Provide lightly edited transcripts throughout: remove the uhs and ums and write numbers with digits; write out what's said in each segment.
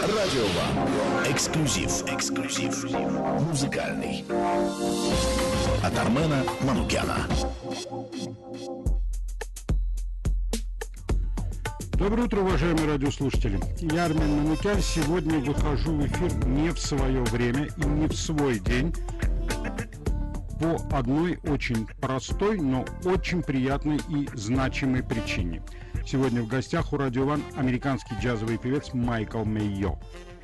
Радио One. Эксклюзив. Музыкальный. От Армена Манукяна. Доброе утро, уважаемые радиослушатели. Я Армен Манукян. Сегодня выхожу в эфир не в свое время и не в свой день, по одной очень простой, но очень приятной и значимой причине. Сегодня в гостях у Радио One американский джазовый певец Майкл Мэйо.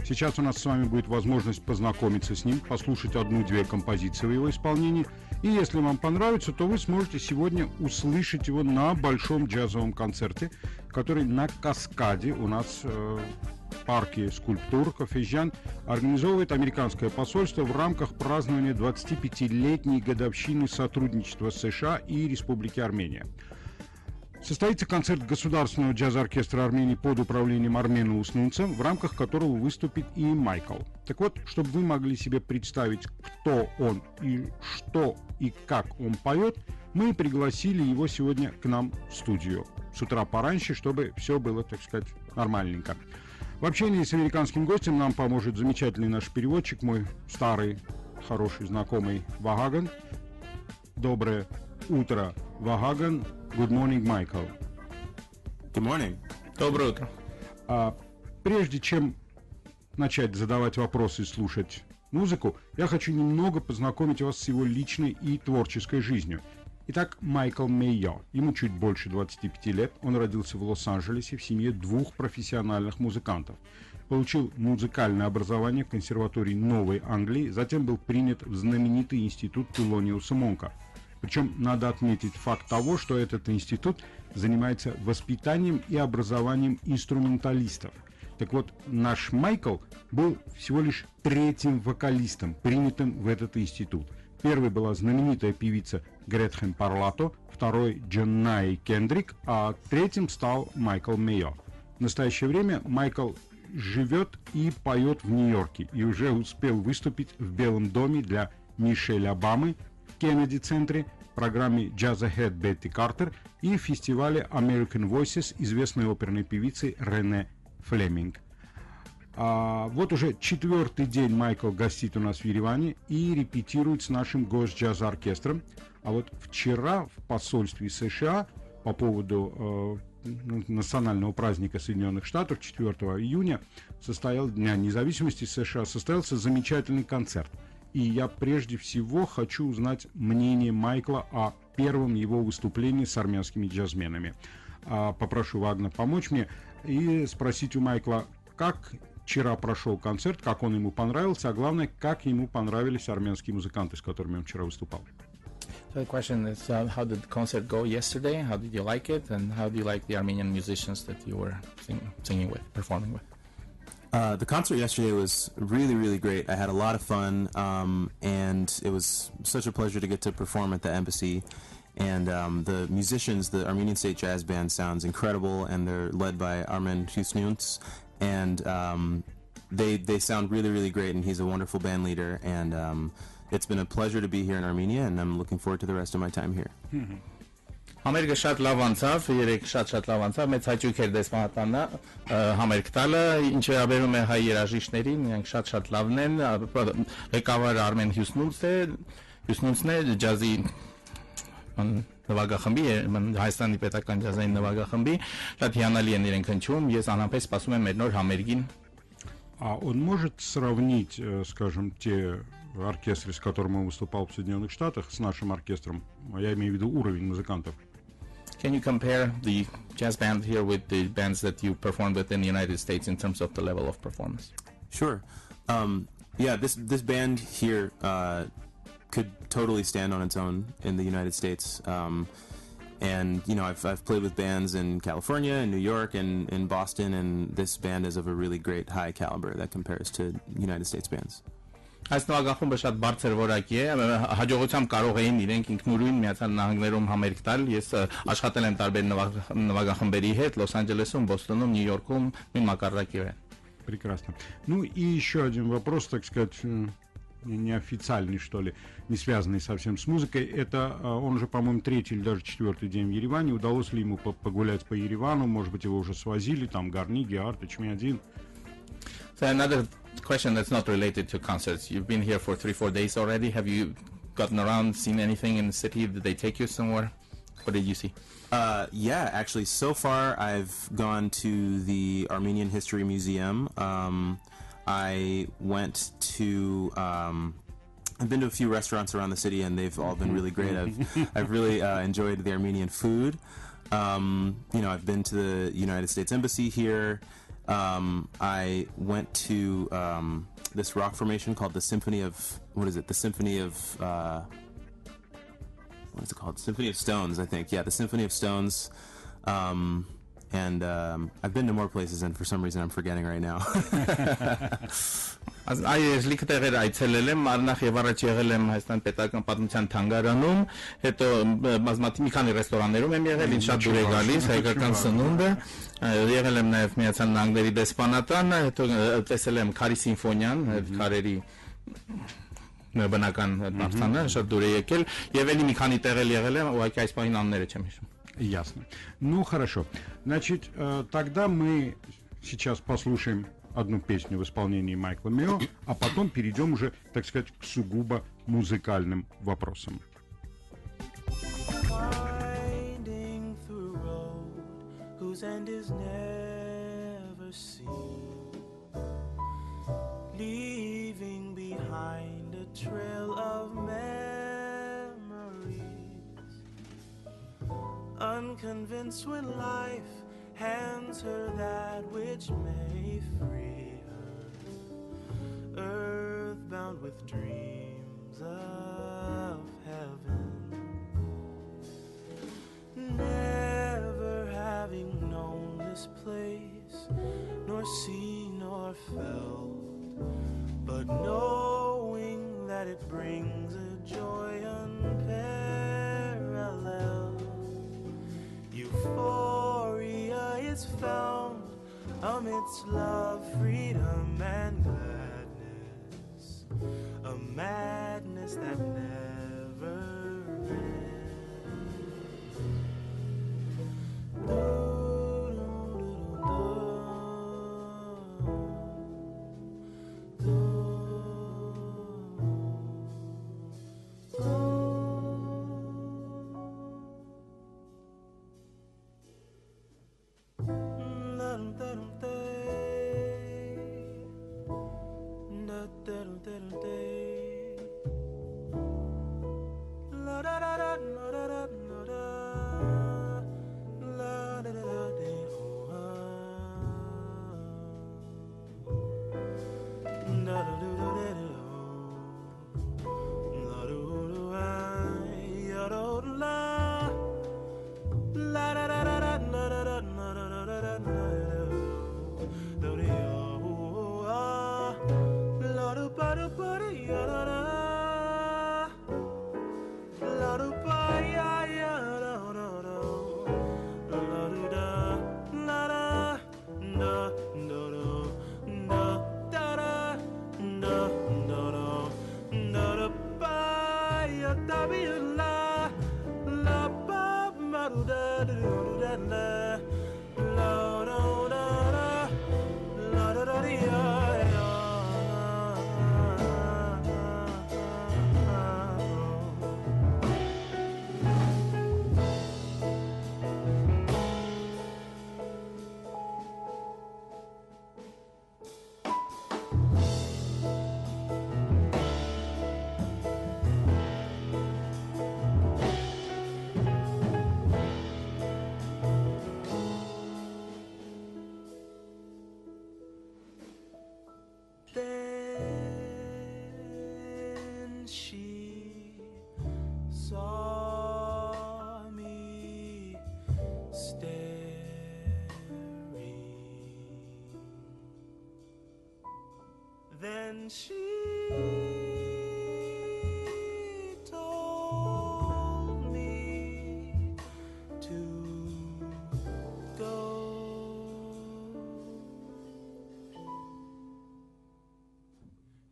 Сейчас у нас с вами будет возможность познакомиться с ним, послушать одну-две композиции в его исполнении. И если вам понравится, то вы сможете сегодня услышать его на большом джазовом концерте, который на Каскаде у нас в парке скульптур Кофейжан организовывает американское посольство в рамках празднования 25-летней годовщины сотрудничества США и Республики Армения. Состоится концерт Государственного джаз-оркестра Армении под управлением Армена Уснунца, в рамках которого выступит и Майкл. Так вот, чтобы вы могли себе представить, кто он и что и как он поет, мы пригласили его сегодня к нам в студию. С утра пораньше, чтобы все было, так сказать, нормальненько. В общении с американским гостем нам поможет замечательный наш переводчик, мой старый, хороший знакомый Вагаган. Доброе утро, Вагаган. Good morning, Michael. Good morning. Доброе утро. Прежде чем начать задавать вопросы и слушать музыку, я хочу немного познакомить вас с его личной и творческой жизнью. Итак, Майкл Мэйо. Ему чуть больше 25 лет. Он родился в Лос-Анджелесе в семье двух профессиональных музыкантов. Получил музыкальное образование в консерватории Новой Англии, затем был принят в знаменитый институт Телониуса Монка. Причем надо отметить факт того, что этот институт занимается воспитанием и образованием инструменталистов. Так вот, наш Майкл был всего лишь третьим вокалистом, принятым в этот институт. Первой была знаменитая певица Гретхен Парлато, второй Джонай Кендрик, а третьим стал Майкл Мэйо. В настоящее время Майкл живет и поет в Нью-Йорке и уже успел выступить в Белом доме для Мишель Обамы, в Кеннеди-центре, программе Jazz Ahead Бетти Картер и фестивале American Voices известной оперной певицы Рене Флеминг. Вот уже четвертый день Майкл гостит у нас в Ереване и репетирует с нашим Госджаз-оркестром. А вот вчера в посольстве США по поводу национального праздника Соединенных Штатов 4 июня Дня независимости США состоялся замечательный концерт. И я прежде всего хочу узнать мнение Майкла о первом его выступлении с армянскими джазменами. Попрошу Вагна помочь мне и спросить у Майкла, как вчера прошел концерт, как он ему понравился, а главное, как ему понравились армянские музыканты, с которыми он вчера выступал. So the question is, how did the concert go yesterday? How did you like it? And how do you like the Armenian musicians that you were singing with, performing with? The concert yesterday was really, really great. I had a lot of fun, and it was such a pleasure to get to perform at the embassy. And the musicians, the Armenian State Jazz Band, sounds incredible, and they're led by Armen Husnuns. And they sound really, really great, and he's a wonderful band leader. And it's been a pleasure to be here in Armenia, and I'm looking forward to the rest of my time here. Համերգը շատ լավ անցավ, երեք շատ լավ անցավ, մեծ հաճույք էր դեսպանատանը համերգ տալը, ինչ վերաբերում է հայ երաժիշտներին, նրանք շատ լավն են, ղեկավարը Արմեն Հյուսնունցն է, ջազի նվագախմբի, Հայաստանի պետական ջազային նվագախմբի, շատ հիանալի են իրենք հնչում, ես անհամբեր սպասում եմ մեր նոր համերգին. А он может сравнить, скажем, те оркестры, с которыми он выступал в Соединенных Штатах, с нашим оркестром? Я имею в виду уровень музыкантов. Can you compare the jazz band here with the bands that you performed with in the United States in terms of the level of performance? Sure. Yeah, this band here could totally stand on its own in the United States. And you know, I've played with bands in California and New York and in Boston, and this band is of a really great high caliber that compares to United States bands. Այս նվագախումբը շատ բարձր որակի է, հաջողությամբ կարող էին իրենք ինքնուրույն Միացյալ Նահանգներում համերգ տալ։ Ես աշխատել եմ տարբեր նվագախմբերի հետ Լոս Անջելեսում, Բոստոնում, Նյու Յորքում, նույն մակարդակի վրա։ Прекрасно. Ну и еще один вопрос, так сказать, неофициальный, что ли, не связанный совсем с музыкой. Это он уже, по-моему, третий или даже четвертый день в Ереване. Удалось ли ему погулять по Еревану? Может быть, его уже свозили, там, Гарниги, Арт, Эчмиадин? So another question that's not related to concerts. You've been here for 3-4 days already. Have you gotten around, seen anything in the city? Did they take you somewhere? What did you see? Yeah, actually, so far I've gone to the Armenian History Museum. I went to I've been to a few restaurants around the city, and they've all been really great. I've really enjoyed the Armenian food. I've been to the United States Embassy here. I went to this rock formation called the Symphony of what is it? The Symphony of what is it called? Symphony of Stones, I think. Yeah, the Symphony of Stones. And I've been to more places, and for some reason I'm forgetting right now. Այս լիքը տեղեր այցելել եմ, առնախ եւ առաջ եղել եմ Հայաստան Պետական Պատմության թանգարանում, հետո բազմաթիվ մի քանի ռեստորաններում եմ եղել, ինձ շատ դուր է գալիս հայկական սնունդը, եղել եմ նաեւ Միացյալ Նահանգների դեսպանատանը, հետո տեսել եմ Քարի սիմֆոնիան, քարերի բնական դարձանը, շատ դուր է եկել, եւ էլի մի քանի տեղ եղել եմ, ուղղակի այս պահին անունները չեմ հիշում։ Ясно. Ну, хорошо. Значит, тогда мы сейчас послушаем одну песню в исполнении Майкла Мео, а потом перейдем уже, так сказать, к сугубо музыкальным вопросам. Winding through road whose end is never seen, leaving behind a trail of memories, unconvinced when life hands her that which may free her, earthbound with dreams of heaven, never having known this place, nor seen nor felt, but knowing that it brings a joy unparalleled. Euphoria is found amidst love, freedom, and gladness, a madness that never Then she told me to go.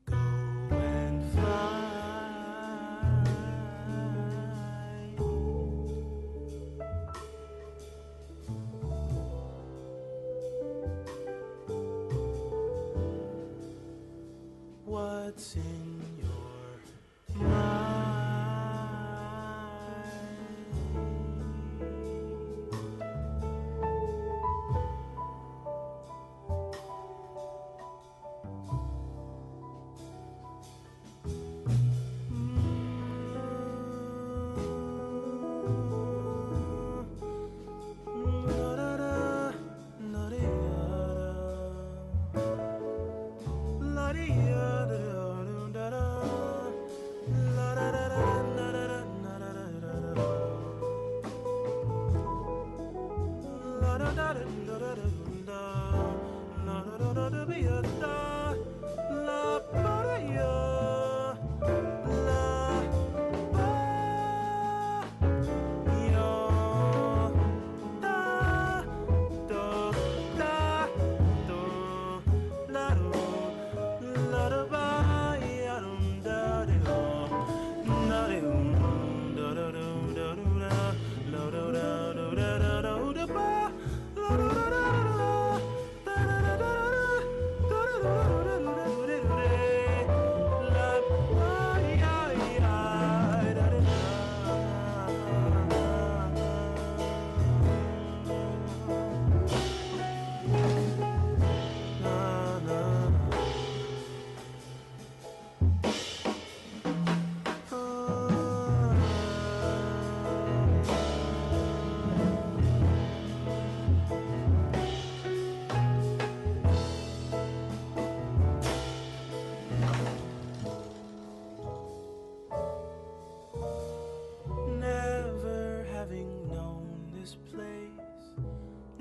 Go and find what's in your mind.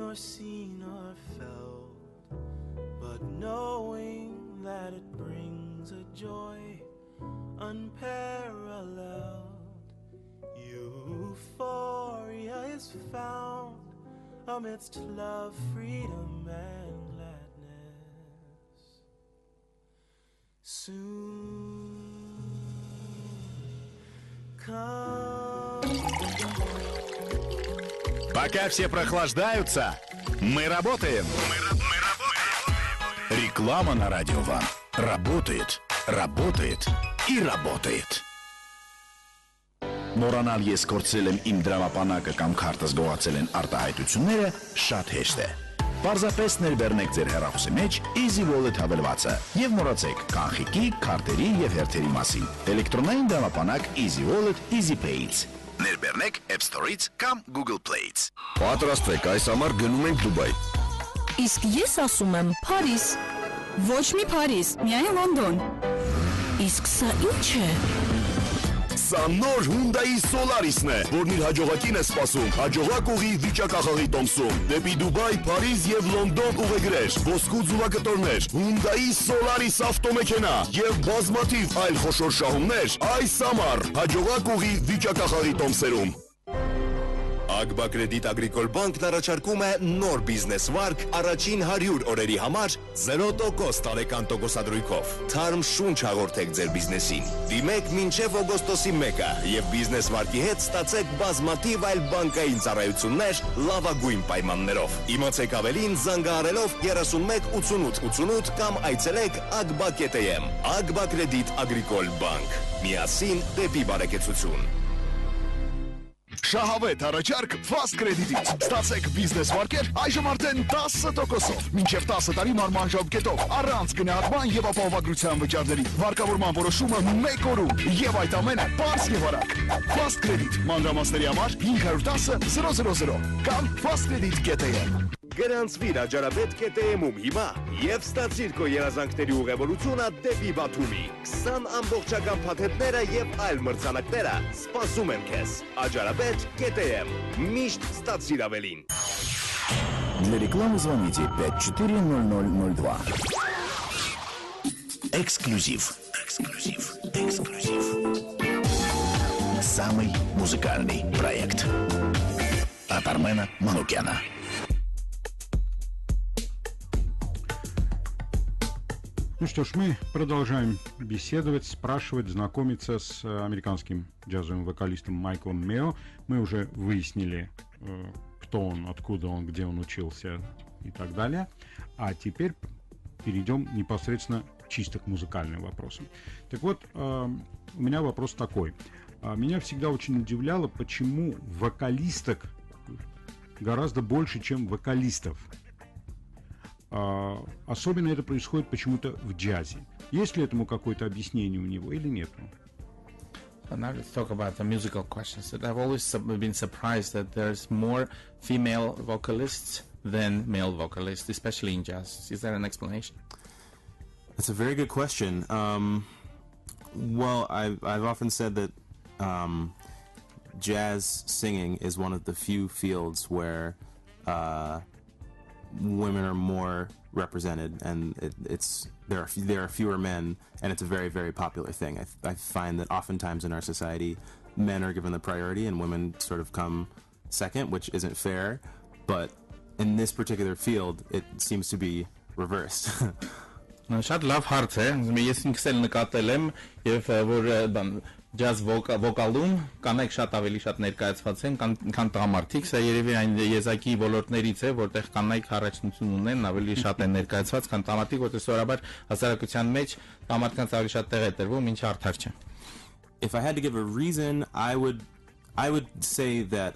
Nor seen or felt, but knowing that it brings a joy unparalleled. Euphoria is found amidst love, freedom, and gladness. Soon come. Пока все прохлаждаются, мы работаем. Реклама на Радио Ван. Работает, работает и работает. Մոռանալ ես կորցրել եմ իմ դրամապանակը կամ քարտս գողացել են արտահայտությունները շատ հեշտ է։ Պարզապես ներբեռնեք ձեր հեռախոսի մեջ Easy Wallet հավելվածը եւ մոռացեք կանխիկի, քարտերի եւ հերթերի մասին։ Էլեկտրոնային դրամապանակ Easy Wallet Easy Pay-ից։ Ներբեռնեք App Store-ից կամ Google Play-ից։ Պատրաստվեք, այս ամառ գնում ենք Դուբայ։ Իսկ ես ասում եմ Փարիզ։ Ոչ մի Փարիզ, միայն Լոնդոն։ Իսկ սա ի՞նչ է։ Սա նոր Hyundai Solaris-ն է, որն իր հաջողակին է սպասում։ Հաջողակ ուղի վիճակախաղի տոմսում։ Դեպի Դուբայ, Փարիզ եւ Լոնդոն ուղեգրեր, ոսկու ձուլակտորներ, Hyundai Solaris ավտոմեքենա եւ բազմաթիվ այլ խոշոր շահումներ այս ամառ։ Հաջողակ ուղի վիճակախաղի տոմսերում։ Ագբա Կրեդիտ Ագրիկոլ բանկն առաջարկում է նոր բիզնես վարկ առաջին 100 օրերի համար 0% տարեկան տոկոսադրույքով։ Թարմ շունչ հաղորդեք ձեր բիզնեսին։ Դիմեք մինչև օգոստոսի 1-ը եւ բիզնես վարկի հետ ստացեք բազմաթիվ այլ բանկային ծառայություններ լավագույն պայմաններով։ Իմացեք ավելին զանգահարելով 31 88 88 կամ այցելեք agba.am։ Ագբա Կրեդիտ Ագրիկոլ բանկ։ Միասին դեպի բարեկեցություն։ Շահավետ առաջարկ Fast Credit-ից։ Ստացեք բիզնես վարկեր այժմ արդեն 10%-ով, մինչև 10 տարի նորմալ ժողովրդով, առանց գնահատման եւ ապահովագրության վճարների։ Վարկավորման որոշումը 1 օրում եւ այդ ամենը պարզ եւ արագ։ Fast Credit մանրամասների համար 510 000 կամ fastcredit.am։ Գրանցվիր Աջարաբեդ.am-ում հիմա եւ ստացիր քո երազանքների ուղևորությունը դեպի Բաթումի։ 20 ամբողջական փաթեթները եւ այլ մրցանակները սպասում են քեզ։ Աջարաբեդ.am։ Միշտ ստացիր ավելին։ Для рекламы звоните 540002. Эксклюзив. Эксклюзив. Эксклюзив. Самый музыкальный проект. От Армена Манукяна. Ну что ж, мы продолжаем беседовать, спрашивать, знакомиться с американским джазовым вокалистом Майклом Мео. Мы уже выяснили, кто он, откуда он, где он учился и так далее. А теперь перейдем непосредственно чисто к музыкальным вопросам. Так вот, у меня вопрос такой. Меня всегда очень удивляло, почему вокалисток гораздо больше, чем вокалистов. Особенно это происходит почему-то в джазе. Есть ли этому какое-то объяснение у него или нет? So now let's talk about the musical questions. I've always been surprised that there's more female vocalists than male vocalists, especially in jazz. Is there an explanation? That's a very good question. Well, I've often said that jazz singing is one of the few fields where women are more represented, and there are fewer men, and it's a very, very popular thing. I find that oftentimes in our society, men are given the priority and women sort of come second, which isn't fair. But in this particular field, it seems to be reversed. Շատ լավ հարց է։ Ես ինքս էլ նկատել եմ, եւ որ ջազ վոկալում կանայք շատ ավելի շատ ներկայացված են, քան տղամարդիկ, սա երևի այն եզակի ոլորտներից է, որտեղ կանայք առաջնություն ունեն, ավելի շատ են ներկայացված, քան տղամարդիկ, որտեղ սովորաբար հասարակության մեջ տղամարդկանց ավելի շատ տեղ է տրվում, ինչ արդար չէ։ If I had to give a reason, I would say that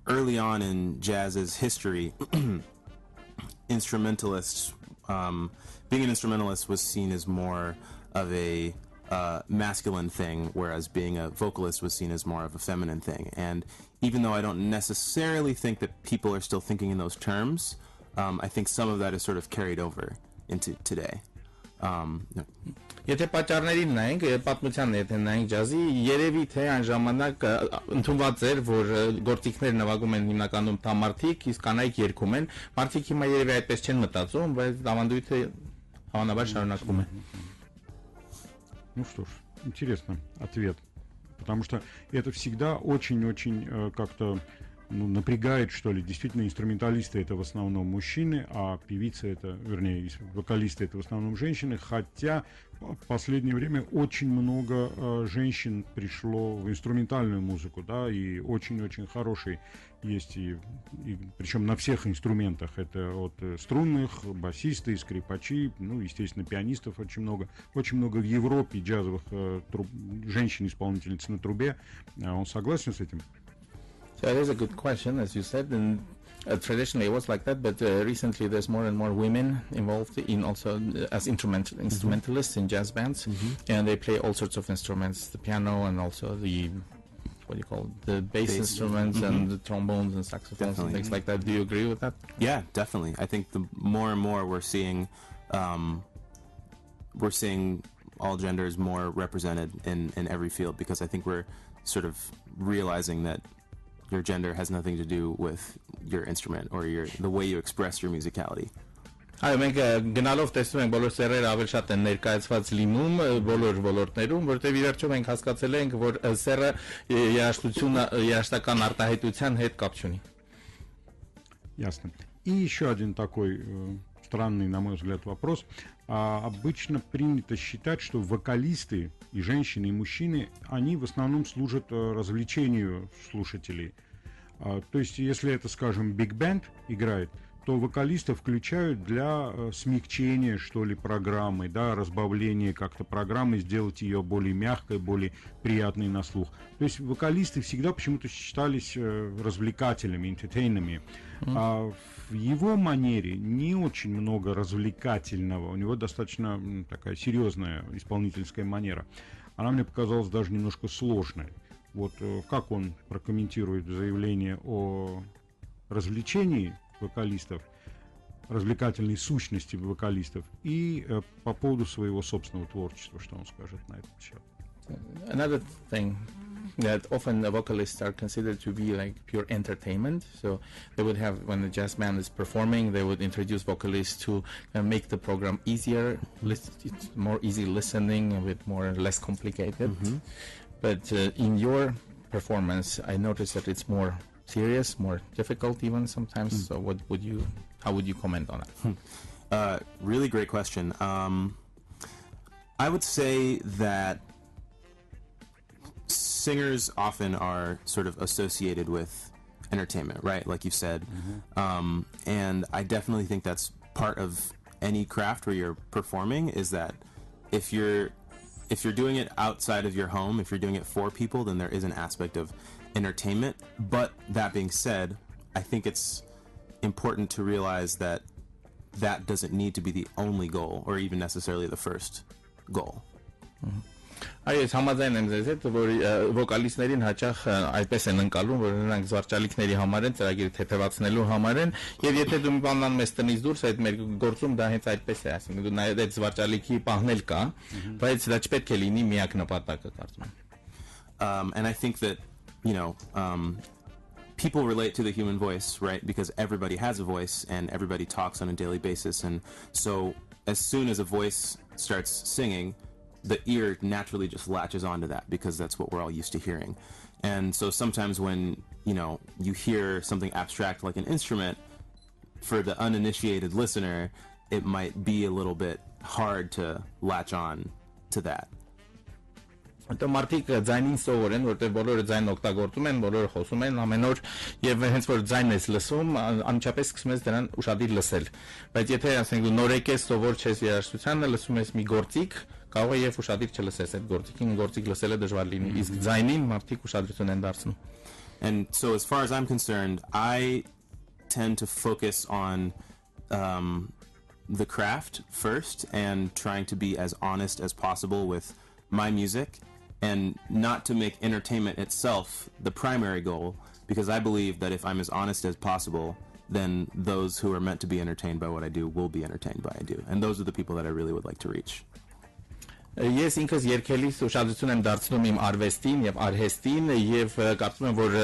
early on in jazz's history, instrumentalists, being an instrumentalist was seen as more of a masculine thing, whereas being a vocalist was seen as more of a feminine thing. And even though I don't necessarily think that people are still thinking in those terms, I think some of that is sort of carried over into today. Եթե պատճառներին նայենք, պատմությանն եթե նայենք ջազի, երևի թե այն ժամանակ ընդունված էր, որ գործիքներ նվագում են հիմնականում տղամարդիկ, իսկ կանայք երգում են։ Մարդիկ հիմա երևի այդպես չեն մտածում, բայց ավանդույթը հավանաբար շարունակվում է։ Ну что ж, интересно ответ, потому что это всегда очень-очень как-то напрягает, что ли. Действительно, инструменталисты — это в основном мужчины, а певицы — это, вернее, вокалисты — это в основном женщины, хотя в последнее время очень много женщин пришло в инструментальную музыку, да, и очень-очень хороший есть, и причем на всех инструментах. Это от струнных, басисты, скрипачи, ну, естественно, пианистов очень много. Очень много в Европе джазовых женщин-исполнительниц на трубе. Он согласен с этим? So it is a good question, as you said, and traditionally it was like that, but recently there's more and more women involved in also as instrumentalists in jazz bands, and they play all sorts of instruments, the piano and also the, what do you call it, the bass instruments and the trombones and saxophones and things like that. Do you agree with that? Yeah, definitely. I think the more and more we're seeing all genders more represented in every field, because I think we're sort of realizing that your gender has nothing to do with your instrument or the way you express your musicality. Այո, մենք գնալով տեսնում ենք բոլոր սերերը ավելի շատ են ներկայացված լինում բոլոր ոլորտներում, որտեղ ի վերջո մենք հասկացել ենք, որ սերը երաժշտական արտահայտության հետ կապ չունի։ Ясно. И еще один такой странный, на мой взгляд, вопрос. Обычно принято считать, что вокалисты и женщины, и мужчины, они в основном служат развлечению слушателей. То есть, если это, скажем, биг-бенд играет, то вокалистов включают для смягчения, что ли, программы, да, разбавления как-то программы, сделать ее более мягкой, более приятной на слух. То есть вокалисты всегда почему-то считались развлекателями, энтертейнерами. А в его манере не очень много развлекательного. У него достаточно такая серьезная исполнительская манера. Она мне показалась даже немножко сложной. Вот как он прокомментирует заявление о развлечении вокалистов, развлекательной сущности вокалистов, и по поводу своего собственного творчества, что он скажет на этот счет. Another thing that often the vocalists are considered to be like pure entertainment. So they would have, when the jazz band is performing, they would introduce vocalists to make the program easier, more easy listening, a bit more less complicated. But in your performance, I noticed that it's more serious, more difficult even sometimes. So how would you comment on that? Really great question. I would say that singers often are sort of associated with entertainment, right? Like you said. And I definitely think that's part of any craft where you're performing is that if you're doing it outside of your home, if you're doing it for people, then there is an aspect of entertainment. But that being said, I think it's important to realize that that doesn't need to be the only goal or even necessarily the first goal. Այս համաձայն եմ ձեզ հետ, որ վոկալիստներին հաճախ այդպես են ընկալում, որ նրանք զվարճալիքների համար են, ծրագիրը թեթևացնելու համար են, եւ եթե դու մի բան անում ես տնից դուրս, այդ մեր գործում դա հենց այդպես է, ասենք դու նայած այդ զվարճալիքի պահնել կա, բայց դա չպետք է լինի միակ նպատակը, կարծում եմ. And I think that, you know, people relate to the human voice, right? Because everybody has a voice and everybody talks on a daily basis, and so as soon as a voice starts singing, the ear naturally just latches onto that because that's what we're all used to hearing. And so sometimes when, you know, you hear something abstract like an instrument, for the uninitiated listener, it might be a little bit hard to latch on to that. Դա մարդիկ ձայնին սովոր են, որտեղ բոլորը ձայն օգտագործում են, բոլորը խոսում են ամեն օր, եւ հենց որ ձայնն ես լսում, անմիջապես սկսում ես դրան ուշադիր լսել։ Բայց եթե ասենք դու նորեկ ես սովոր չես երաժշտությանը, լսում ես մի գործիք, կարող է եւ ուշադիր չլսես այդ գործիքին, գործիք լսելը դժվար լինի, իսկ ձայնին մարդիկ ուշադրություն են դարձնում. And so as far as I'm concerned, I tend to focus on the craft first and trying to be as honest as possible with my music and not to make entertainment itself the primary goal, because I believe that if I'm as honest as possible, then those who are meant to be entertained by what I do will be entertained by what I do. And those are the people that I really would like to reach. Ես ինքս երկելիս ուշադրություն եմ դարձնում իմ արվեստին եւ արհեստին եւ կարծում եմ որ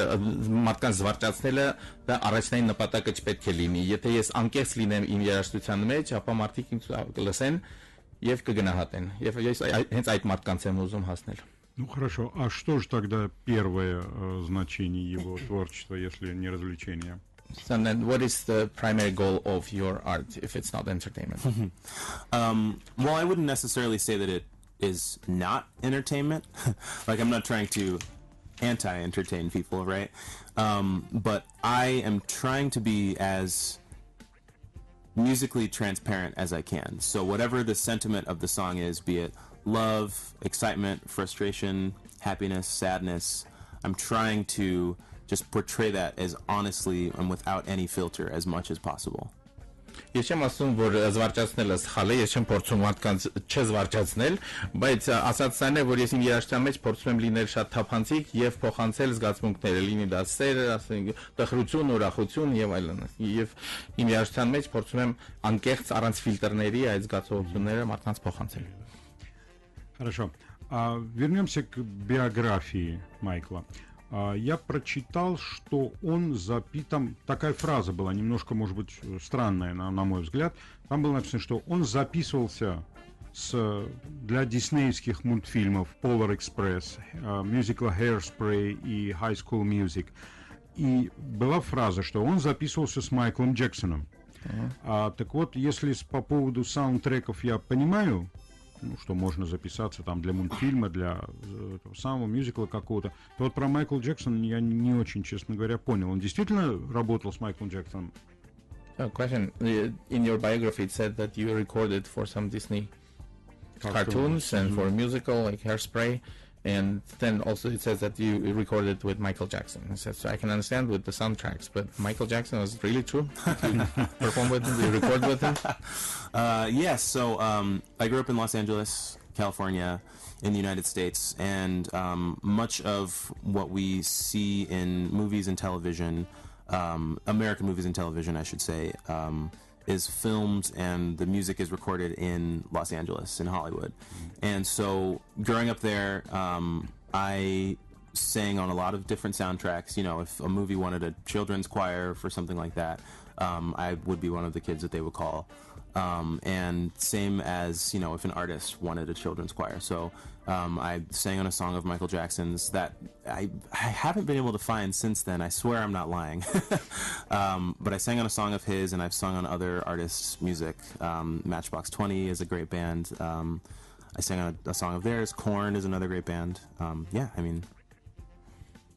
մարդկանց զվարճացնելը դա առաջնային նպատակը չպետք է լինի. Եթե ես անկեղծ լինեմ իմ երաժշտության մեջ, ապա մարդիկ ինձ կլսեն եւ կգնահատեն. Եվ ես հենց այդ մարդկանց եմ ուզում հասնել. Ну хорошо, а что же тогда первое значение его творчества, если не развлечение? So then what is the primary goal of your art if it's not entertainment? Well, I wouldn't necessarily say that it is not entertainment. Like, I'm not trying to anti-entertain people, right? But I am trying to be as musically transparent as I can. So whatever the sentiment of the song is, be it love, excitement, frustration, happiness, sadness, I'm trying to just portray that as honestly and without any filter as much as possible. Ես չեմ ասում, որ զվարճացնելը սխալ է, ես չեմ փորձում մարդկանց չզվարճացնել, բայց ասած այն է, որ ես իմ երաժշտության մեջ փորձում եմ լինել շատ թափանցիկ եւ փոխանցել զգացմունքները, լինի դա սեր, ասենք, տխրություն, ուրախություն եւ այլն։ Եվ իմ երաժշտության մեջ փորձում եմ անկեղծ առանց ֆիլտրների այդ զգացողությունները մարդկանց փոխանցել։ Хорошо. Вернемся к биографии Майкла. Я прочитал, что он там такая фраза была, немножко, может быть, странная, на мой взгляд. Там было написано, что он записывался для диснеевских мультфильмов Polar Express, мюзикла Hairspray и High School Music. И была фраза, что он записывался с Майклом Джексоном. Так вот, если по поводу саундтреков я понимаю, ну, что можно записаться там для мультфильма, для этого самого мюзикла какого-то, то вот про Майкла Джексона я не очень, честно говоря, понял. Он действительно работал с Майклом Джексоном? Question. In your biography it said that you recorded for some Disney cartoons and for a musical like Hairspray, and then also it says that you recorded with Michael Jackson. So I can understand with the soundtracks, but Michael Jackson was really true? You perform with him? You record with him? Yes, so I grew up in Los Angeles, California, in the United States, and much of what we see in movies and television, American movies and television, I should say, is filmed and the music is recorded in Los Angeles, in Hollywood. And so growing up there, I sang on a lot of different soundtracks. You know, if a movie wanted a children's choir for something like that, I would be one of the kids that they would call. And same as, you know, if an artist wanted a children's choir. So I sang on a song of Michael Jackson's that I haven't been able to find since then. I swear I'm not lying. But I sang on a song of his, and I've sung on other artists' music. Matchbox 20 is a great band. I sang on a song of theirs. Korn is another great band. Yeah, I mean...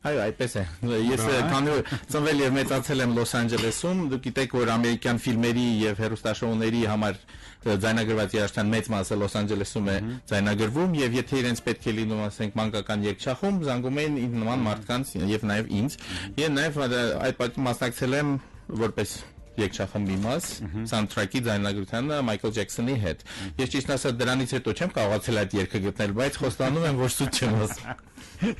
Այո, այդպես է։ Ես քանի որ ծնվել եւ մեծացել եմ Լոս Անջելեսում, դուք գիտեք, որ ամերիկյան ֆիլմերի եւ հեռուստաշոուների համար ձայնագրված երաժշտության մեծ մասը Լոս Անջելեսում է ձայնագրվում եւ եթե իրենց պետք է լինում, ասենք, մանկական երգչախումբ, զանգում էին նման մարդկանց եւ նաեւ ինձ։ Եվ նաեւ այդ պատճառով մասնակցել եմ որպես երգչախմբի մաս սաունդթրեքի ձայնագրությանը Մայքլ Ջեքսոնի հետ։ Ես ճիշտ ասած դրանից հետո չեմ կարողացել այդ երգը գտնել, բայց խոստանում եմ, որ սուտ չեմ ասում։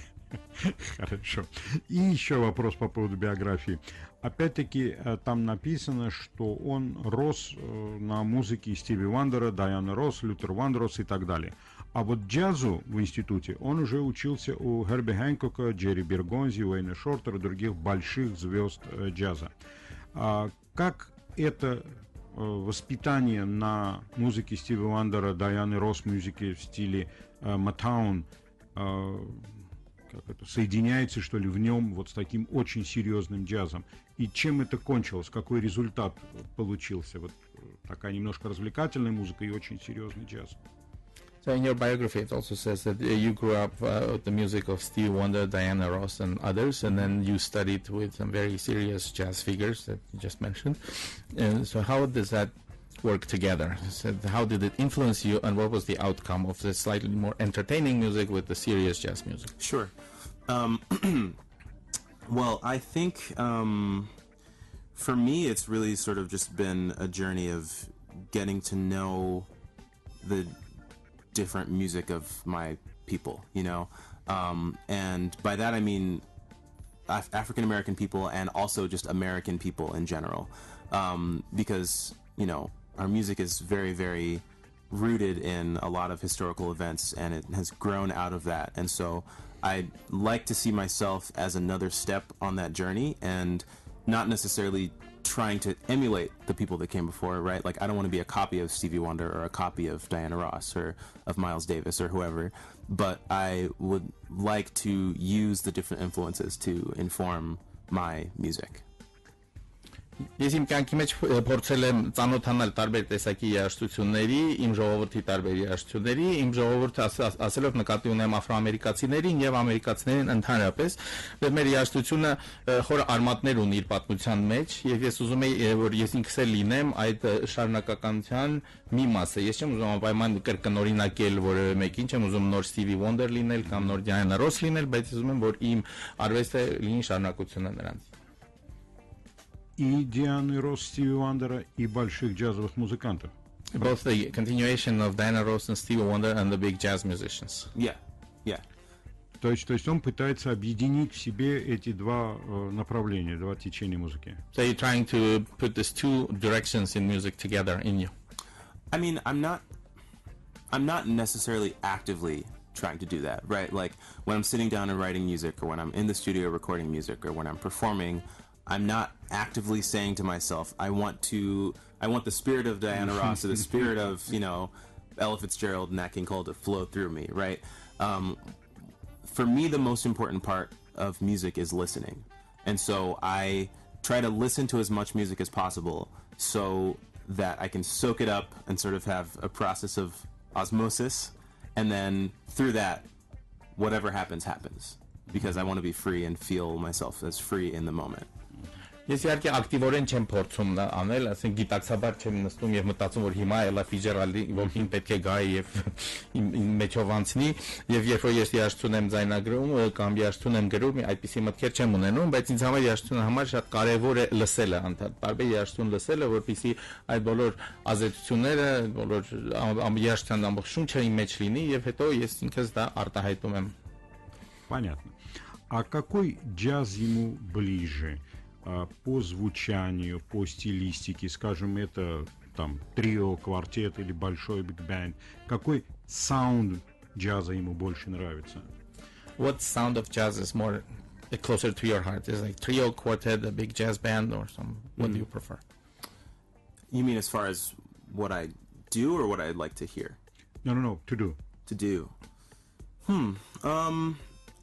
Хорошо. И еще вопрос по поводу биографии. Опять-таки, там написано, что он рос на музыке Стиви Вандера, Дайаны Росс, Лютер Вандрос и так далее. А вот джазу в институте он уже учился у Херби Хэнкока, Джерри Бергонзи, Уэйна Шортера и других больших звезд джаза. Как это воспитание на музыке Стиви Вандера, Дайаны Росс, музыке в стиле Motown, как это, соединяется, что ли, в нем вот с таким очень серьезным джазом. И чем это кончилось? Какой результат получился? Вот такая немножко развлекательная музыка и очень серьезный джаз. So in your biography, it also says that you grew up with the music of Stevie Wonder, Diana Ross, and others, and then you studied with some very serious jazz figures that you just mentioned. So how does that work together? So how did it influence you, and what was the outcome of the slightly more entertaining music with the serious jazz music? Sure. Well, I think for me, it's really sort of just been a journey of getting to know the different music of my people, you know? And by that I mean African American people and also just American people in general. Because, you know, our music is very, very rooted in a lot of historical events, and it has grown out of that. And so I like to see myself as another step on that journey, and not necessarily trying to emulate the people that came before, right? Like, I don't want to be a copy of Stevie Wonder or a copy of Diana Ross or of Miles Davis or whoever, but I would like to use the different influences to inform my music. Ես իմ կյանքի մեջ փորձել եմ ծանոթանալ տարբեր տեսակի երաժշտությունների, իմ ժողովրդի տարբեր երաժշտությունների, իմ ժողովուրդը ասելով նկատի ունեմ աֆրոամերիկացիներին եւ ամերիկացիներին ընդհանրապես, որ մեր երաժշտությունը խորը արմատներ ունի իր պատմության մեջ, եւ ես ուզում եի, որ ես ինքս էլ լինեմ այդ շարունակականության մի մասը։ Ես չեմ ուզում անպայման կրկնօրինակել որևէ մեկին, չեմ ուզում нոր Stevie Wonder լինել կամ նոր Diana Ross լինել, բայց ուզում եմ, որ իմ արվեստը լինի շարունակությունը նրանց. И Дианы Росс, Стиви Вандера, и больших джазовых музыкантов. Both the continuation of Diana Ross and Stevie Wonder and the big jazz musicians. Yeah, yeah. То есть он пытается объединить в себе эти два направления, два течения музыки. So you're trying to put these two directions in music together in you. I mean, I'm not necessarily actively trying to do that, right? Like, when I'm sitting down and writing music, or when I'm in the studio recording music, or when I'm performing, I'm not actively saying to myself, I want the spirit of Diana Ross or the spirit of, you know, Ella Fitzgerald and Nat King Cole to flow through me, right? For me, the most important part of music is listening. And so I try to listen to as much music as possible so that I can soak it up and sort of have a process of osmosis. And then through that, whatever happens, happens. Because I want to be free and feel myself as free in the moment. Ես իհարկե ակտիվորեն չեմ փորձում անել, ասենք գիտակցաբար չեմ նստում եւ մտածում, որ հիմա Ella Fitzgerald-ի ոգին պետք է գա եւ իմ մեջով անցնի, եւ երբ որ ես երաժշտություն եմ ձայնագրում կամ երաժշտություն եմ գրում, այդպիսի մտքեր չեմ ունենում, բայց ինձ համար երաժշտությունը համար շատ կարեւոր է լսելը, տարբեր երաժշտություն լսելը, որպեսզի այդ բոլոր ազդեցությունները, բոլոր երաժշտության ամբողջ շունչը իմ մեջ լինի եւ հետո ես ինքս դա արտահայտում եմ. Понятно. А какой джаз ему ближе? По звучанию, по стилистике, скажем, это там трио, квартет или большой биг-бенд. Какой саунд джаза ему больше нравится? What sound of jazz is more closer to your heart? Is like trio, quartet, a big jazz band, or some? What do you prefer? You mean as far as what I do or what I'd like to hear? No, to do. To do.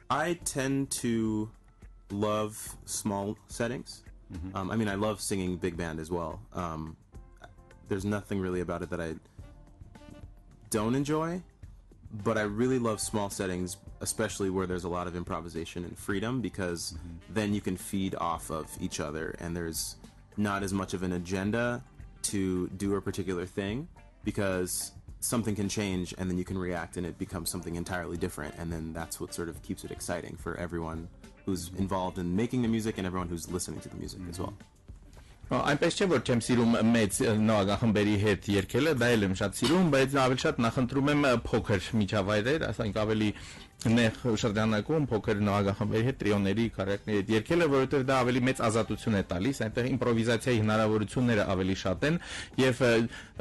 I tend to love small settings. I mean, I love singing big band as well. There's nothing really about it that I don't enjoy, but I really love small settings, especially where there's a lot of improvisation and freedom, because then you can feed off of each other, and there's not as much of an agenda to do a particular thing, because something can change and then you can react and it becomes something entirely different, and then that's what sort of keeps it exciting for everyone who's involved in making the music and everyone who's listening to the music as well. Այնպես չէ որ չեմ սիրում մեծ նվագախմբերի հետ երգելը, դա էլ եմ շատ սիրում, բայց ավելի շատ նախընտրում եմ փոքր միջավայրեր, ասենք ավելի նեղ շրջանակում փոքր նվագախմբերի հետ, տրիոների, քարակների հետ երգելը, որովհետև դա ավելի մեծ ազատություն է տալիս, այնտեղ իմպրովիզացիայի հնարավորությունները ավելի շատ են եւ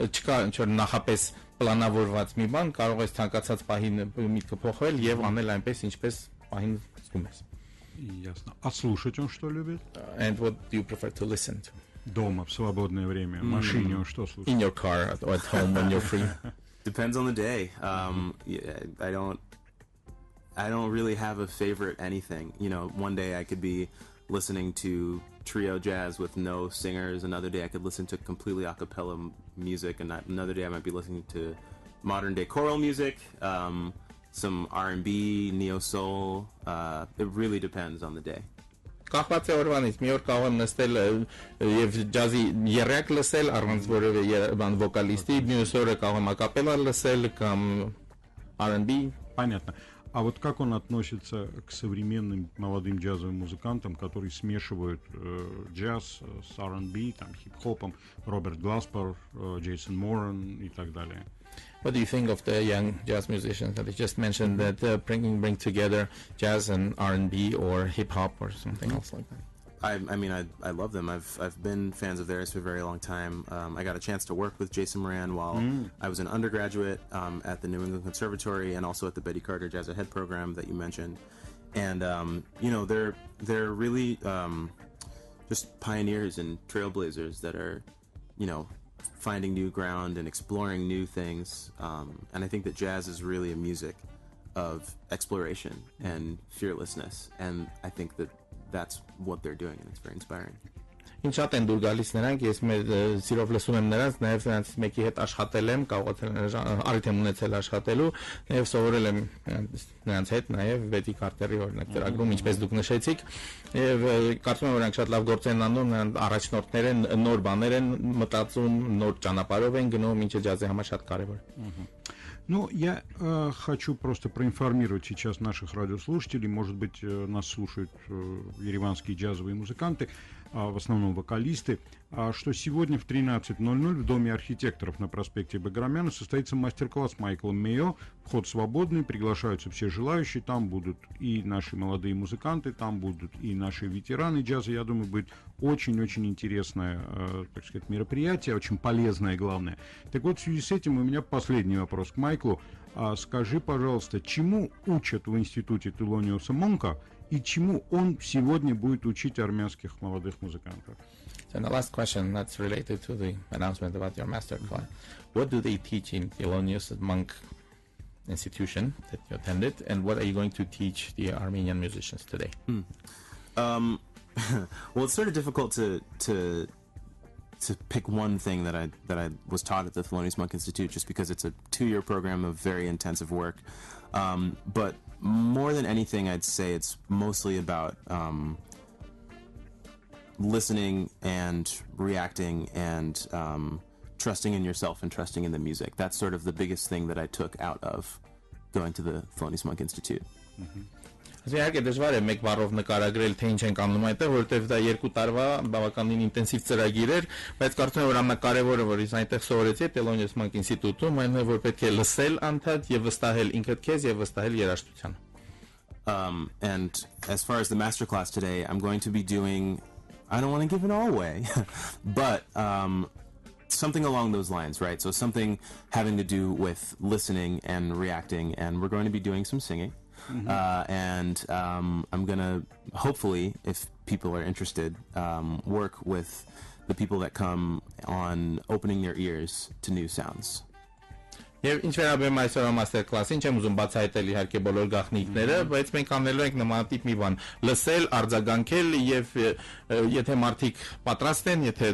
չկա ինչ որ նախապես պլանավորված մի բան, կարող ես ցանկացած пահին միտքը փոխել եւ аնել այնպես ինչպես пահին զգում ես. Ясно. А слушать он что любит? And what do you prefer to listen to? Дома, в свободное время. В машине он что слушает? In your car or at home when you're free. Depends on the day. Yeah, I don't really have a favorite anything. You know, one day I could be listening to trio jazz with no singers. Another day I could listen to completely a cappella music, and another day I might be listening to modern day choral music, some R&B, neo soul. It really depends on the day. Կախված է օրվանից, մի օր կարող եմ նստել եւ ջազի երեք լսել առանց որևէ բան վոկալիստի, մյուս օրը կարող եմ ակապելա лысել կամ R&B. Понятно. А вот как он относится к современным молодым джазовым музыкантам, которые смешивают джаз с R&B, там, хип-хопом, Роберт Гласпер, Джейсон Моран и так далее? What do you think of the young jazz musicians that they just mentioned that bring together jazz and R&B or hip hop or something else like that? I mean, I love them. I've been fans of theirs for a very long time. I got a chance to work with Jason Moran while I was an undergraduate at the New England Conservatory and also at the Betty Carter Jazz Ahead program that you mentioned. And you know, they're really just pioneers and trailblazers that are, you know, finding new ground and exploring new things. And I think that jazz is really a music of exploration and fearlessness. And I think that that's what they're doing, and it's very inspiring. Ինչ շատ են դուր գալիս նրանք, ես մեր սիրով լսում եմ նրանց, նաև նրանց մեկի հետ աշխատել եմ, առիթ եմ ունեցել աշխատելու, նաև սովորել եմ նրանց հետ, նաև Betty Carter-ի օրինակ ծրագրում, ինչպես դուք նշեցիք, եւ կարծում եմ որ նրանք շատ лав գործ են անում, նրանք առաջնորդներ են, нор բաներ են մտածում, նոր ճանապարհով են գնում, ինչը ջազի համար շատ կարեւոր է. Ну, я хочу просто проинформировать сейчас наших радиослушателей, может быть, нас слушают ереванские джазовые музыканты, в основном вокалисты, что сегодня в 13:00 в Доме архитекторов на проспекте Баграмяна состоится мастер-класс Майкла Мейо. Вход свободный, приглашаются все желающие, там будут и наши молодые музыканты, там будут и наши ветераны джаза. Я думаю, будет очень-очень интересное, так сказать, мероприятие, очень полезное, главное. Так вот, в связи с этим у меня последний вопрос к Майклу. Скажи, пожалуйста, чему учат в институте Телониуса Монка и чему он сегодня будет учить армянских молодых музыкантов? So the last question that's related to the announcement about your master class. What do they teach in Thelonious Monk institution that you attended, and what are you going to teach the Armenian musicians today? Well, it's sort of difficult to pick one thing that I was taught at the Thelonious Monk Institute, just because it's a 2-year program of very intensive work. But more than anything, I'd say it's mostly about listening and reacting and trusting in yourself and trusting in the music. That's sort of the biggest thing that I took out of going to the Thelonious Monk Institute. Իհարկե դժվար է մեկ բառով նկարագրել թե ինչ ենք անում այդտեղ, որովհետև դա 2 տարվա բավականին ինտենսիվ ծրագիր էր, բայց կարծում եմ որ ամենակարևորը որ ես այնտեղ սովորեցի Thelonious Monk Institute-ում, այն է որ պետք է լսել անդադ եւ վստահել ինքդ քեզ եւ վստահել երաժշտությանը. And as far as the masterclass today, I'm going to be doing, I don't want to give it all away, but something along those lines, right? So something having to do with listening and reacting, and we're going to be doing some singing. And I'm going to, hopefully, if people are interested, work with the people that come on opening their ears to new sounds. Եվ ինչ վերաբերում այսօրվա master class-ին, չեմ ուզում բացահայտել իհարկե բոլոր գաղտնիքները, բայց մենք անելու ենք նմանատիպ մի բան՝ լսել, արձագանքել եւ եթե մարդիկ պատրաստ են, եթե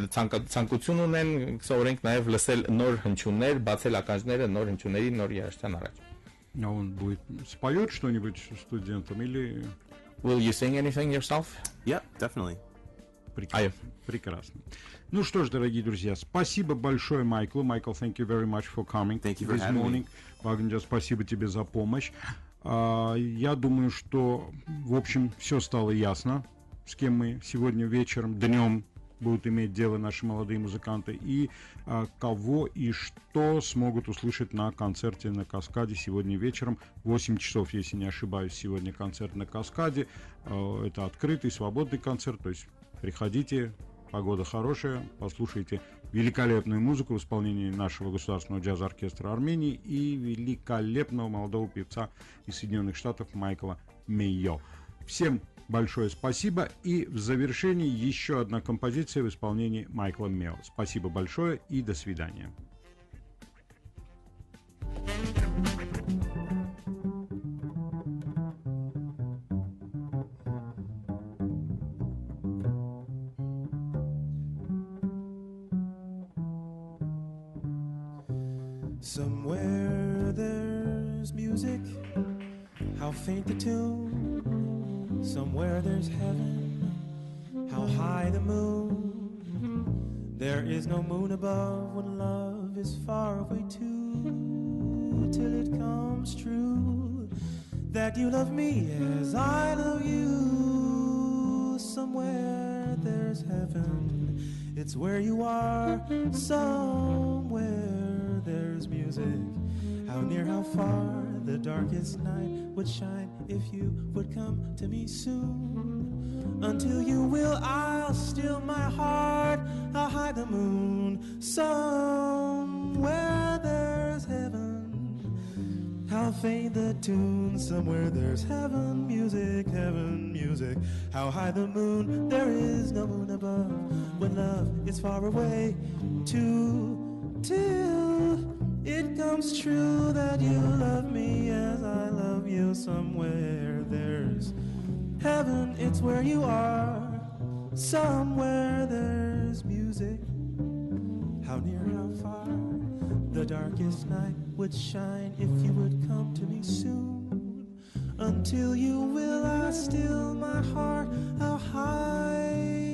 ցանկություն ունեն, սովորենք նաեւ լսել նոր հնչյուններ, բացել ականջները նոր հնչյունների, նոր երաժշտության առաջ. А он будет споет что-нибудь студентам или Will you sing anything yourself? Yep, definitely. Прекрасно. Ну что ж, дорогие друзья, спасибо большое Майклу. Майкл, thank you very much for coming Thank you for this having morning. Вагнер, спасибо тебе за помощь. Я думаю, что, в общем, все стало ясно, с кем мы сегодня вечером, днем будут иметь дело наши молодые музыканты и кого и что смогут услышать на концерте на Каскаде сегодня вечером в 8 часов, если не ошибаюсь. Сегодня концерт на Каскаде. Это открытый, свободный концерт, то есть приходите, погода хорошая, послушайте великолепную музыку в исполнении нашего государственного джаз-оркестра Армении и великолепного молодого певца из Соединенных Штатов Майкла Мейо. Всем большое спасибо, и в завершении еще одна композиция в исполнении Майкла Мейо. Спасибо большое и до свидания. Somewhere there's music, how faint the tune. Somewhere there's heaven, how high the moon. There is no moon above when love is far away too, till it comes true that you love me as I love you. Somewhere there's heaven, it's where you are. Somewhere there's music, how near, how far the darkest night would shine if you would come to me soon. Until you will, I'll still my heart, I'll hide the moon. Somewhere there's heaven, how faint the tune. Somewhere there's heaven music, how high the moon. There is no moon above when love is far away too, till it comes true that you love me as I love you. Somewhere there's heaven, it's where you are. Somewhere there's music, how near, how far the darkest night would shine if you would come to me soon. Until you will, I still my heart, I'll hide